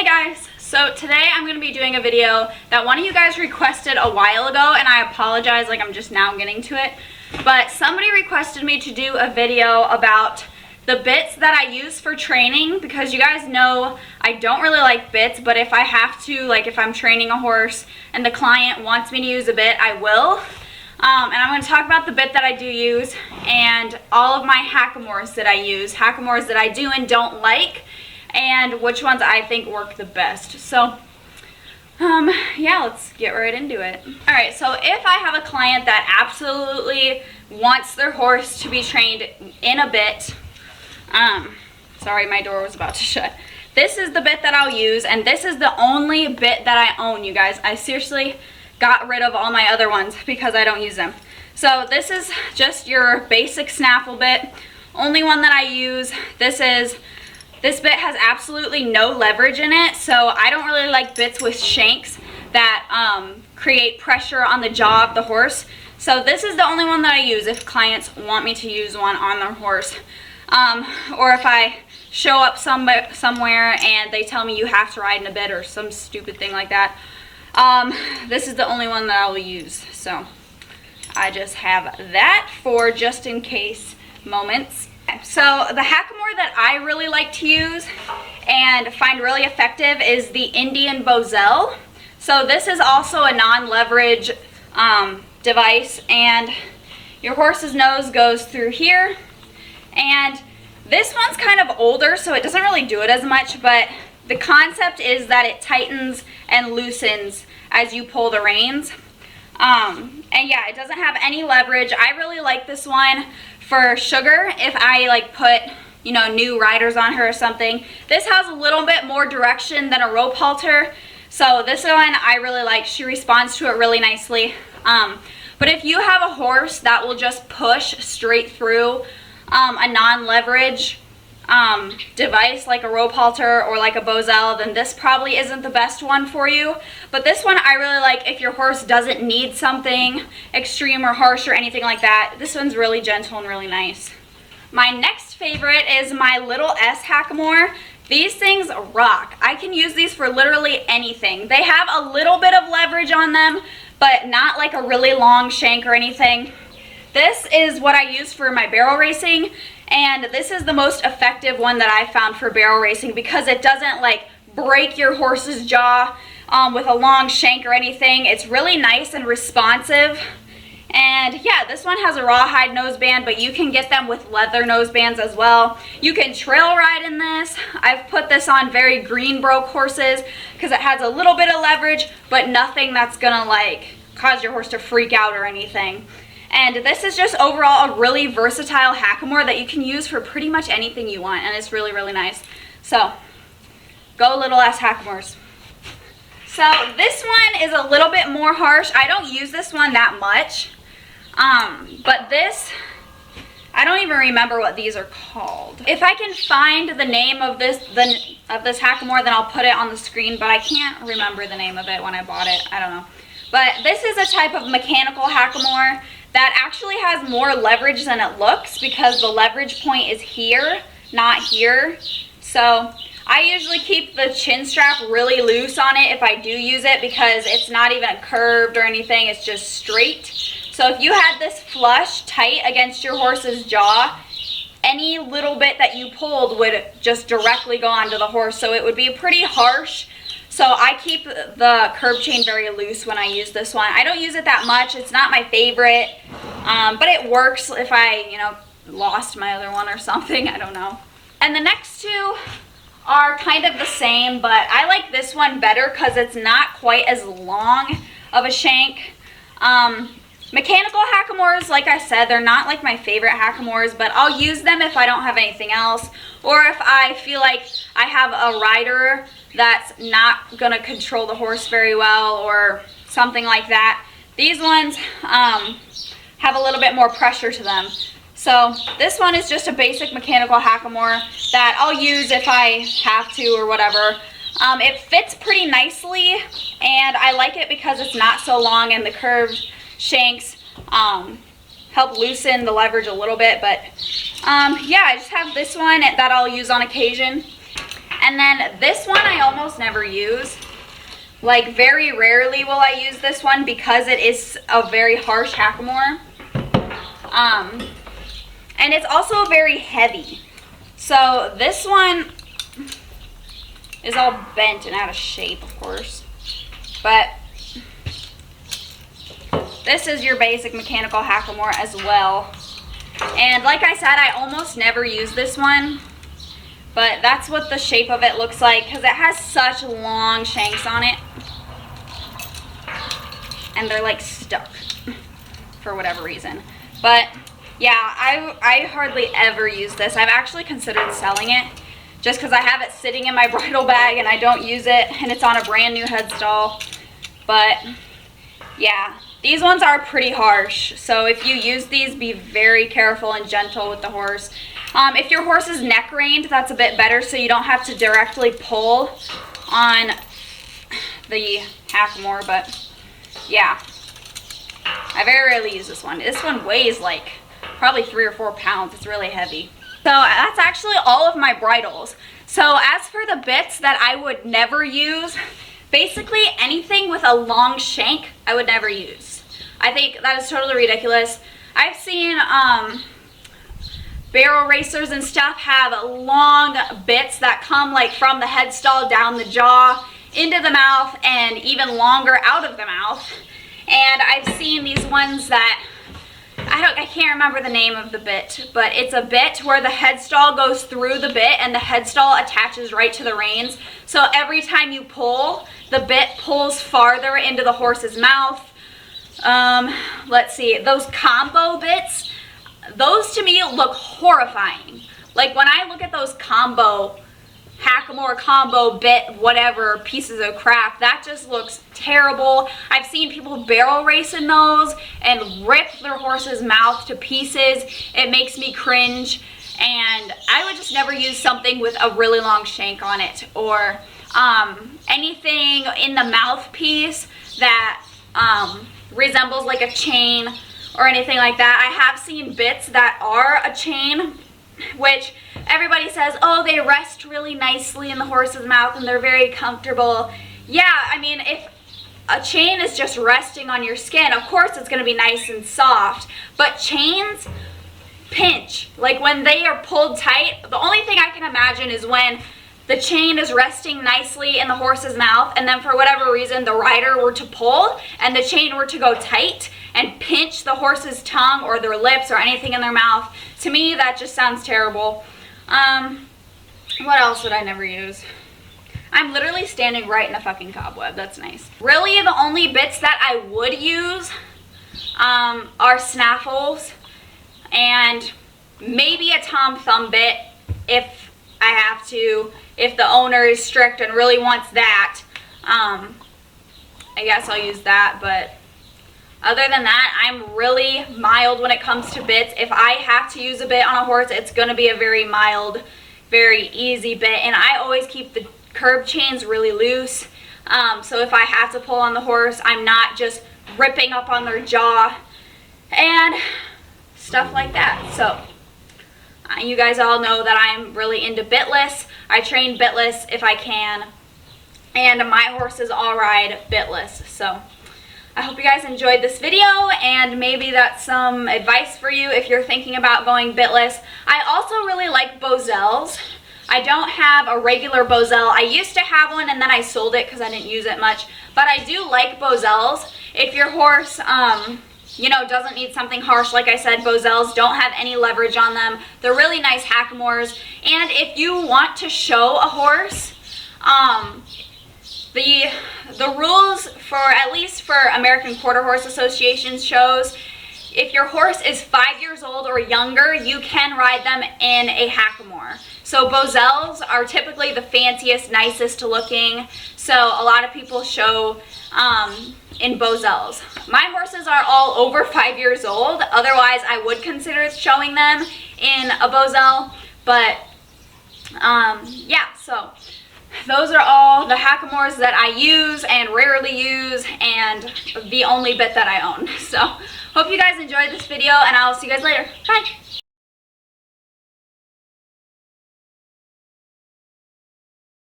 guys, so today I'm going to be doing a video that one of you guys requested a while ago, and I apologize, like I'm just now getting to it, but somebody requested me to do a video about the bits that I use for training, because you guys know I don't really like bits, but if I have to, like if I'm training a horse and the client wants me to use a bit, I will. And I'm going to talk about the bit that I do use and all of my hackamores that I use, hackamores that I do and don't like, and which ones I think work the best. So yeah, let's get right into it. Alright, so if I have a client that absolutely wants their horse to be trained in a bit, sorry, my door was about to shut. This is the bit that I'll use, and this is the only bit that I own, you guys. I seriously got rid of all my other ones because I don't use them. So this is just your basic Snapple bit, only one that I use. This bit has absolutely no leverage in it, so I don't really like bits with shanks that create pressure on the jaw of the horse. So this is the only one that I use if clients want me to use one on their horse. Or if I show up somewhere and they tell me you have to ride in a bit or some stupid thing like that. This is the only one that I will use. So I just have that for just in case moments. So the hackamore that I really like to use and find really effective is the Indian Bozell. So this is also a non-leverage device, and your horse's nose goes through here, and this one's kind of older, so it doesn't really do it as much, but the concept is that it tightens and loosens as you pull the reins. And yeah, it doesn't have any leverage. I really like this one for Sugar if I like put, you know, new riders on her or something. This has a little bit more direction than a rope halter, so this one I really like. She responds to it really nicely. But if you have a horse that will just push straight through a non-leverage device like a rope halter or like a Bozell, then this probably isn't the best one for you. But this one I really like if your horse doesn't need something extreme or harsh or anything like that. This one's really gentle and really nice. My next favorite is my little S hackamore. These things rock. I can use these for literally anything. They have a little bit of leverage on them, but not like a really long shank or anything. This is what I use for my barrel racing, and this is the most effective one that I found for barrel racing because it doesn't like break your horse's jaw with a long shank or anything. It's really nice and responsive. And yeah, this one has a rawhide noseband, but you can get them with leather nosebands as well. You can trail ride in this. I've put this on very green broke horses because it has a little bit of leverage, but nothing that's gonna like cause your horse to freak out or anything. And this is just overall a really versatile hackamore that you can use for pretty much anything you want, and it's really, really nice. So, go little S hackamores. So this one is a little bit more harsh. I don't use this one that much, but this, I don't even remember what these are called. If I can find the name of this hackamore, then I'll put it on the screen, but I can't remember the name of it when I bought it. I don't know. But this is a type of mechanical hackamore that actually has more leverage than it looks because the leverage point is here, not here. So I usually keep the chin strap really loose on it if I do use it because it's not even curved or anything, it's just straight. So if you had this flush tight against your horse's jaw, any little bit that you pulled would just directly go onto the horse, so it would be pretty harsh. So I keep the curb chain very loose when I use this one. I don't use it that much. It's not my favorite, but it works if I, you know, lost my other one or something. I don't know. And the next two are kind of the same, but I like this one better because it's not quite as long of a shank. Mechanical hackamores, like I said, they're not like my favorite hackamores, but I'll use them if I don't have anything else, or if I feel like I have a rider that's not going to control the horse very well or something like that. These ones have a little bit more pressure to them. So this one is just a basic mechanical hackamore that I'll use if I have to or whatever. It fits pretty nicely, and I like it because it's not so long, and the curved shanks help loosen the leverage a little bit. But yeah, I just have this one that I'll use on occasion. And then this one I almost almost never use. Like, very rarely will I use this one because it is a very harsh hackamore. And it's also very heavy. So this one is all bent and out of shape, of course. But this is your basic mechanical hackamore as well. And like I said, I almost never use this one. But that's what the shape of it looks like because it has such long shanks on it. And they're like stuck for whatever reason. But yeah, I hardly ever use this. I've actually considered selling it just because I have it sitting in my bridle bag and I don't use it, and it's on a brand new headstall. But yeah, these ones are pretty harsh. So if you use these, be very careful and gentle with the horse. If your horse is neck reined, that's a bit better so you don't have to directly pull on the hackamore, but yeah. I very rarely use this one. This one weighs like probably 3 or 4 pounds. It's really heavy. So that's actually all of my bridles. So as for the bits that I would never use, basically anything with a long shank I would never use. I think that is totally ridiculous. I've seen barrel racers and stuff have long bits that come like from the headstall down the jaw into the mouth and even longer out of the mouth. And I've seen these ones that I can't remember the name of the bit, but it's a bit where the headstall goes through the bit and the headstall attaches right to the reins. So every time you pull, the bit pulls farther into the horse's mouth. Let's see, those combo bits, those to me look horrifying. Like when I look at those combo hackamore combo bit whatever pieces of crap, that just looks terrible. I've seen people barrel race in those and rip their horse's mouth to pieces. It makes me cringe, and I would just never use something with a really long shank on it, or anything in the mouthpiece that resembles like a chain or anything like that. I have seen bits that are a chain, which everybody says, oh, they rest really nicely in the horse's mouth and they're very comfortable. Yeah, I mean, if a chain is just resting on your skin, of course it's going to be nice and soft. But chains pinch. Like when they are pulled tight, the only thing I can imagine is when the chain is resting nicely in the horse's mouth and then for whatever reason the rider were to pull and the chain were to go tight and pinch the horse's tongue or their lips or anything in their mouth. To me, that just sounds terrible. What else would I never use? I'm literally standing right in a fucking cobweb. That's nice. Really, the only bits that I would use are snaffles and maybe a Tom Thumb bit if I have to. If the owner is strict and really wants that, I guess I'll use that. But other than that, I'm really mild when it comes to bits. If I have to use a bit on a horse, it's going to be a very mild, very easy bit. And I always keep the curb chains really loose. So if I have to pull on the horse, I'm not just ripping up on their jaw and stuff like that. So you guys all know that I'm really into bitless. I train bitless if I can. And my horses all ride bitless. So I hope you guys enjoyed this video, and maybe that's some advice for you if you're thinking about going bitless. I also really like Bozells. I don't have a regular Bozell. I used to have one and then I sold it because I didn't use it much. But I do like Bozells. If your horse, you know, doesn't need something harsh, like I said, Bozells don't have any leverage on them. They're really nice hackamores. And if you want to show a horse, the rules for, at least for American Quarter Horse Association shows, if your horse is 5 years old or younger, you can ride them in a hackamore. So Bozells are typically the fanciest, nicest looking. So a lot of people show in Bozells. My horses are all over 5 years old. Otherwise, I would consider showing them in a Bozell. But yeah, so those are all the hackamores that I use and rarely use, and the only bit that I own. So hope you guys enjoyed this video, and I'll see you guys later. Bye.